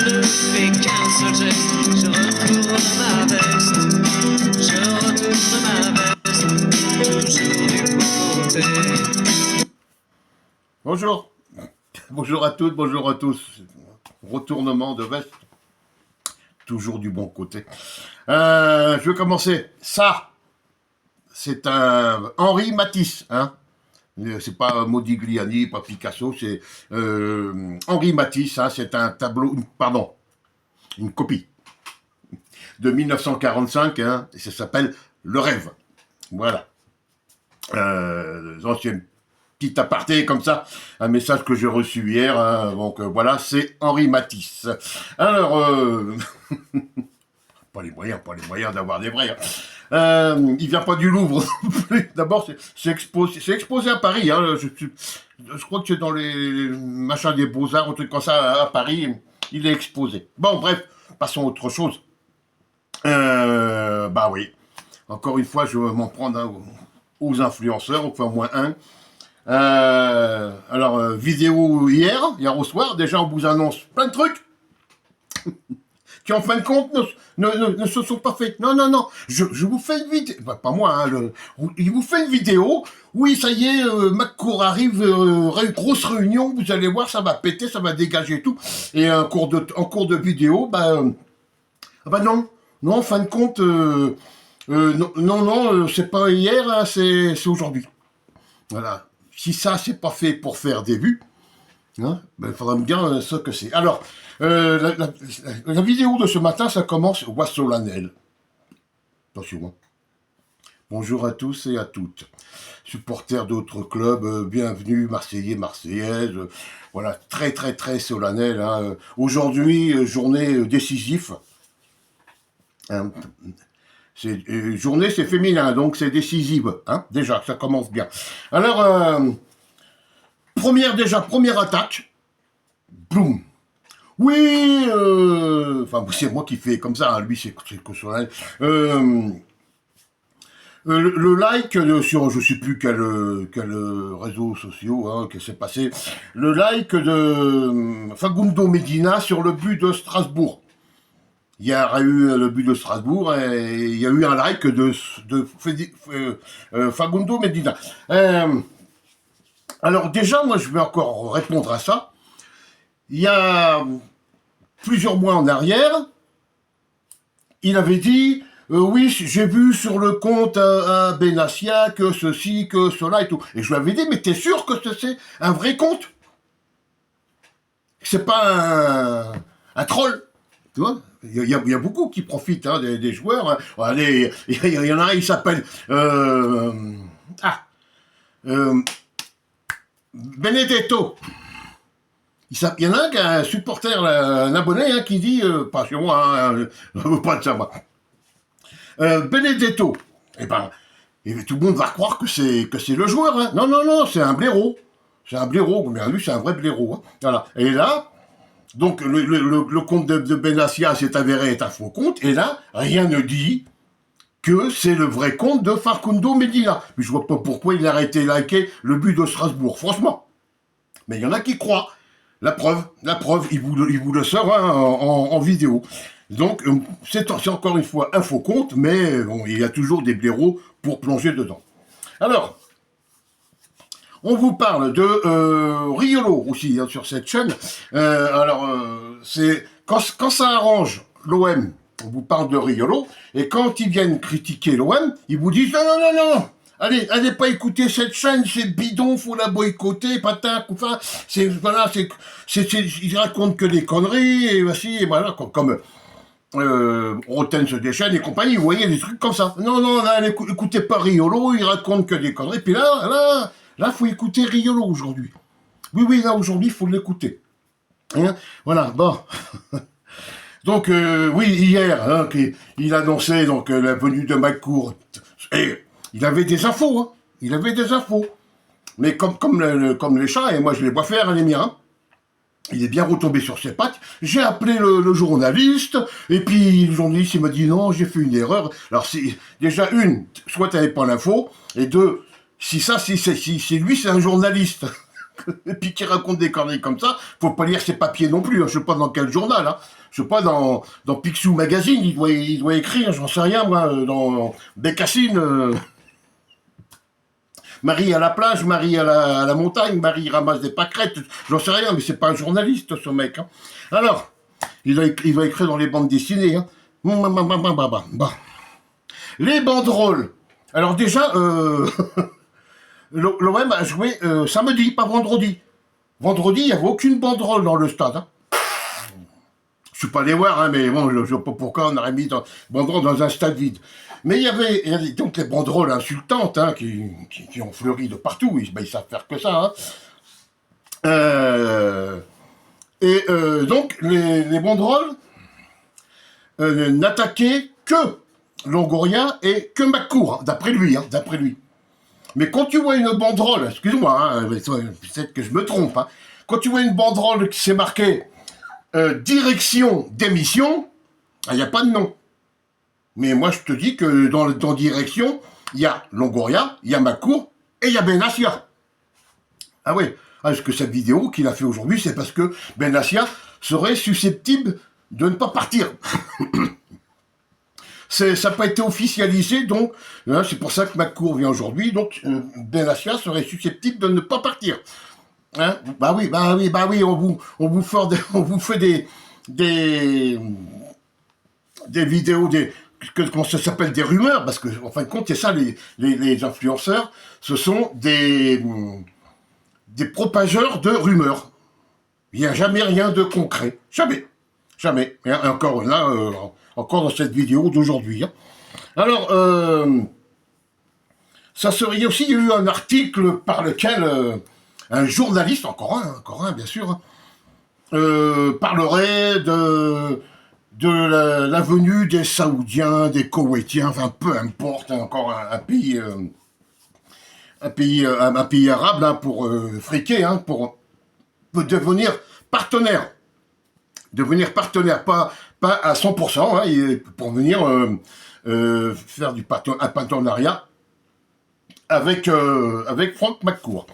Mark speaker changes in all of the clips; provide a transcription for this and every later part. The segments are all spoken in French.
Speaker 1: ne fais qu'un seul geste. Je retourne ma veste. Je retourne ma veste. Toujours du bon côté.
Speaker 2: Bonjour. Bonjour à toutes, bonjour à tous. Retournement de veste. Toujours du bon côté. Je vais commencer. Ça, c'est un Henri Matisse, hein. C'est pas Modigliani, pas Picasso, c'est Henri Matisse, hein, c'est un tableau, pardon, une copie de 1945, hein, et ça s'appelle Le Rêve. Voilà. Anciennes petit aparté comme ça, un message que j'ai reçu hier, hein, donc voilà, c'est Henri Matisse. Alors, pas les moyens d'avoir des vrais. Hein. Il vient pas du Louvre non plus. D'abord, c'est exposé à Paris. Hein. Je crois que c'est dans les machins des Beaux-Arts, un truc comme ça à Paris. Il est exposé. Bon, bref, passons à autre chose. Bah oui. Encore une fois, je vais m'en prendre hein, aux influenceurs, enfin au moins un. Vidéo hier au soir, déjà on vous annonce plein de trucs qui en fin de compte ne se sont pas faits. Non, je vous fais une vidéo, bah, pas moi, hein, il vous fait une vidéo, oui ça y est, McCourt arrive, grosse réunion, vous allez voir, ça va péter, ça va dégager tout, et en cours de vidéo, non, en fin de compte, non, c'est pas hier, hein, c'est aujourd'hui. Voilà. Si ça, c'est pas fait pour faire des vues, hein, il faudra me dire ce que c'est. Alors, la vidéo de ce matin, ça commence voix solennelle. Attention. Hein. Bonjour à tous et à toutes. Supporters d'autres clubs, bienvenue, Marseillais, Marseillaises. Voilà, très, très, très solennel. Hein. Aujourd'hui, journée décisive. Hein. Journée, c'est féminin, donc c'est décisive, hein, déjà, ça commence bien. Alors, première attaque, boum. Oui, c'est moi qui fais comme ça, hein, lui c'est solennel. Le like sur, je sais plus quel réseau social, hein, que c'est passé, le like de Facundo Medina sur le but de Strasbourg. Il y a eu le but de Strasbourg et il y a eu un like de Facundo Medina. Alors déjà, moi je vais encore répondre à ça. Il y a plusieurs mois en arrière, il avait dit oui, j'ai vu sur le compte à Benassia que ceci, que cela et tout. Et je lui avais dit, mais t'es sûr que c'est un vrai compte? C'est pas un troll, tu vois? Il y a beaucoup qui profitent hein, des joueurs. Hein. Allez, il y en a un, il s'appelle Benedetto. Il y en a un qui a un supporter, un abonné, hein, qui dit, pas chez moi, hein, pas de savoir. Benedetto. Et tout le monde va croire que c'est le joueur. Hein. Non, c'est un blaireau. C'est un blaireau, mais lui, c'est un vrai blaireau. Hein. Voilà. Et là, donc, le compte de Benassia s'est avéré être un faux compte, et là, rien ne dit que c'est le vrai compte de Facundo Medina. Mais je vois pas pourquoi il a arrêté de liker le but de Strasbourg, franchement. Mais il y en a qui croient. La preuve, il vous le sort hein, en vidéo. Donc, c'est encore une fois un faux compte, mais bon, il y a toujours des blaireaux pour plonger dedans. Alors, on vous parle de Riolo aussi hein, sur cette chaîne. C'est quand ça arrange l'OM, on vous parle de Riolo, et quand ils viennent critiquer l'OM, ils vous disent non. Allez pas écouter cette chaîne, c'est bidon, faut la boycotter, patin, couffin. Ils racontent que des conneries et voici, et voilà, comme Roten se déchaîne et compagnie, vous voyez des trucs comme ça. Non, là, écoutez pas Riolo, il raconte que des conneries, puis là, faut écouter Riolo aujourd'hui. Oui, là, aujourd'hui, il faut l'écouter. Hein voilà, bon. Donc, oui, hier, hein, il annonçait donc la venue de McCourt. Et il avait des infos, hein. Mais comme les chats, et moi je les vois faire, les miens, hein. Il est bien retombé sur ses pattes. J'ai appelé le journaliste, et puis le journaliste il m'a dit non, j'ai fait une erreur. Alors déjà soit tu n'avais pas l'info, et deux, si lui c'est un journaliste Et puis qui raconte des conneries comme ça, faut pas lire ses papiers non plus, hein. Je sais pas dans quel journal, hein. Je sais pas dans Picsou Magazine, il doit écrire, j'en sais rien, moi, dans Bécassine, Marie à la plage, Marie à la montagne, Marie ramasse des pâquerettes, j'en sais rien, mais c'est pas un journaliste, ce mec, hein. Alors, il va écrire dans les bandes dessinées, hein. Bah. Les banderoles. Alors déjà, l'OM a joué samedi, pas vendredi. Vendredi, il n'y avait aucune banderole dans le stade, hein. Je suis pas allé voir, hein, mais bon, je ne sais pas pourquoi on aurait mis banderole dans un stade vide. Mais il y avait donc les banderoles insultantes, hein, qui ont fleuri de partout. Ils savent faire que ça, hein. Donc, les banderoles n'attaquaient que Longoria et que McCourt, hein, d'après lui, hein, d'après lui. Mais quand tu vois une banderole, excuse-moi, hein, peut-être que je me trompe, hein, quand tu vois une banderole qui s'est marquée direction d'émission, il n'y a pas de nom. Mais moi, je te dis que dans direction, il y a Longoria, il y a McCourt et il y a Benassia. Ah oui, parce que cette vidéo qu'il a fait aujourd'hui, c'est parce que Benassia serait susceptible de ne pas partir. Ça n'a pas été officialisé, donc hein, c'est pour ça que McCourt vient aujourd'hui, donc Benassia serait susceptible de ne pas partir. Hein, bah oui, on vous fait des vidéos, comment ça s'appelle, des rumeurs, parce que en fin de compte, c'est ça, les influenceurs, ce sont des propageurs de rumeurs. Il n'y a jamais rien de concret, jamais. Et encore là, encore dans cette vidéo d'aujourd'hui, hein. Alors, il y a eu un article par lequel un journaliste, encore un bien sûr, hein, parlerait de la venue des Saoudiens, des Koweïtiens, enfin peu importe, hein, encore un pays arabe, hein, pour friquer, hein, pour devenir partenaire, pas à 100%, hein, pour venir faire un partenariat avec Franck McCourt.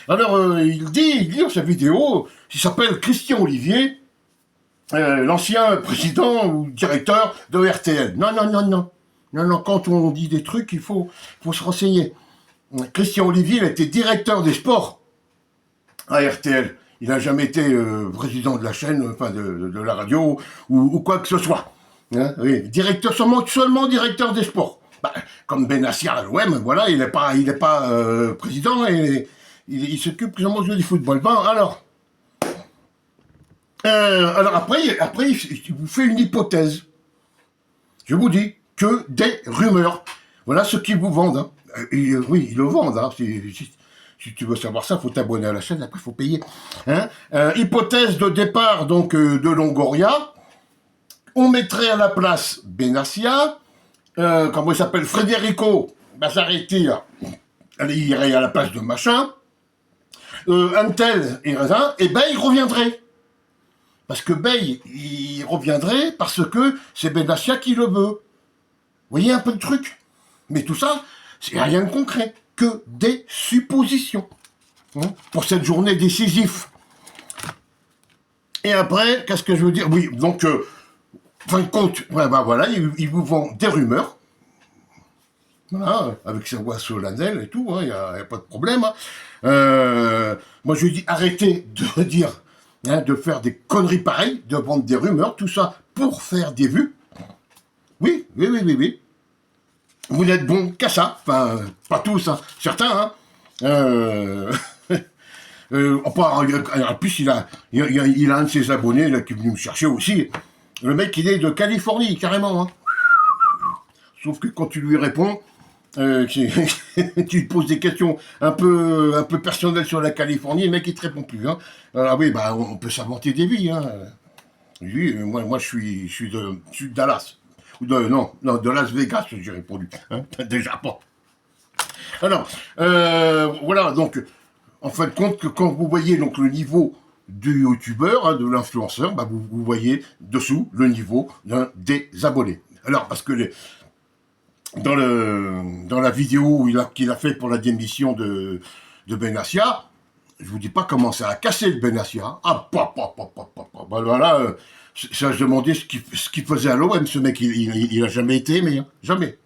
Speaker 2: Alors, il dit dans sa vidéo, il s'appelle Christian Olivier, l'ancien président ou directeur de RTL. Non, quand on dit des trucs, il faut se renseigner. Christian Olivier, il a été directeur des sports à RTL. Il n'a jamais été président de la chaîne, enfin de la radio, ou quoi que ce soit. Hein, oui, directeur, seulement directeur des sports. Bah, comme Benassia à l'OM, voilà, il n'est pas président, et il s'occupe plus ou moins du football. Bon, alors après, il vous fait une hypothèse. Je vous dis que des rumeurs. Voilà ce qu'ils vous vendent, hein. Oui, ils le vendent, hein. Si tu veux savoir ça, il faut t'abonner à la chaîne, après il faut payer. Hein, hypothèse de départ donc de Longoria. On mettrait à la place Benassia, comment il s'appelle, Federico Bazzaretti, il irait à la place de machin, Antel et Razin, et Bey reviendrait. Parce que Bey, il reviendrait parce que c'est Benassia qui le veut. Vous voyez un peu le truc? Mais tout ça, c'est rien de concret, que des suppositions, hein, pour cette journée décisive. Et après, qu'est-ce que je veux dire? Oui, donc, fin de compte, voilà, il vous vend des rumeurs, voilà, avec sa voix solennelle et tout, il n'y a pas de problème. Hein. Moi, je lui dis, arrêtez de dire, hein, de faire des conneries pareilles, de vendre des rumeurs, tout ça pour faire des vues. Oui. Vous n'êtes bon qu'à ça, enfin, pas tous, hein, certains, hein. En plus, il a un de ses abonnés là, qui est venu me chercher aussi. Le mec, il est de Californie, carrément, hein. Sauf que quand tu lui réponds, tu lui poses des questions un peu personnelles sur la Californie, le mec, il te répond plus, hein. Alors oui, on peut s'inventer des vies, hein. Lui, moi, je suis de Dallas. De Las Vegas, j'ai répondu. Hein, déjà pas. Alors, voilà, donc, en fin de compte, que quand vous voyez donc le niveau du youtubeur, hein, de l'influenceur, vous voyez dessous le niveau des abonnés. Alors, parce que dans la vidéo qu'il a fait pour la démission de Benassia, je vous dis pas comment ça a cassé le Benassia. Ah, bah, voilà, ça, je demandais ce qu'il faisait à l'OM, ce mec, il a jamais été aimé, hein, jamais.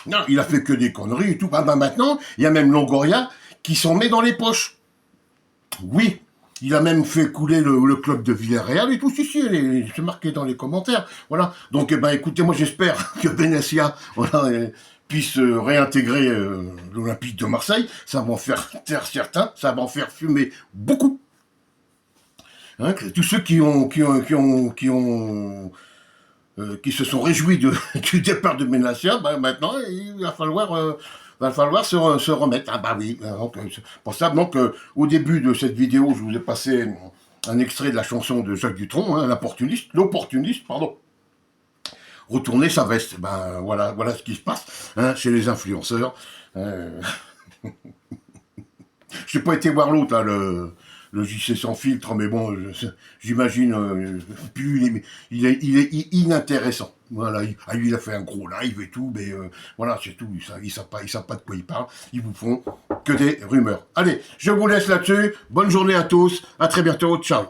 Speaker 2: Non, il a fait que des conneries et tout. Bah, maintenant, il y a même Longoria qui s'en met dans les poches. Oui, il a même fait couler le club de Villarreal et tout, si, c'est marqué dans les commentaires. Voilà. Donc, écoutez, moi, j'espère que Benassia, voilà, puisse réintégrer l'Olympique de Marseille. Ça va en faire taire certains, ça va en faire fumer beaucoup. Hein, tous ceux qui se sont réjouis du départ de Benassia, maintenant, il va falloir se remettre. Ah bah oui, donc, c'est pour ça, donc, au début de cette vidéo, je vous ai passé un extrait de la chanson de Jacques Dutronc, hein, l'opportuniste, pardon. Retourner sa veste. Voilà ce qui se passe, hein, chez les influenceurs. J'ai pas été voir l'autre, là, le JC sans filtre, mais bon, j'imagine, plus il est inintéressant. Voilà, lui il a fait un gros live et tout, mais voilà, c'est tout. Ils savent pas de quoi ils parlent. Ils vous font que des rumeurs. Allez, je vous laisse là-dessus. Bonne journée à tous. À très bientôt. Ciao.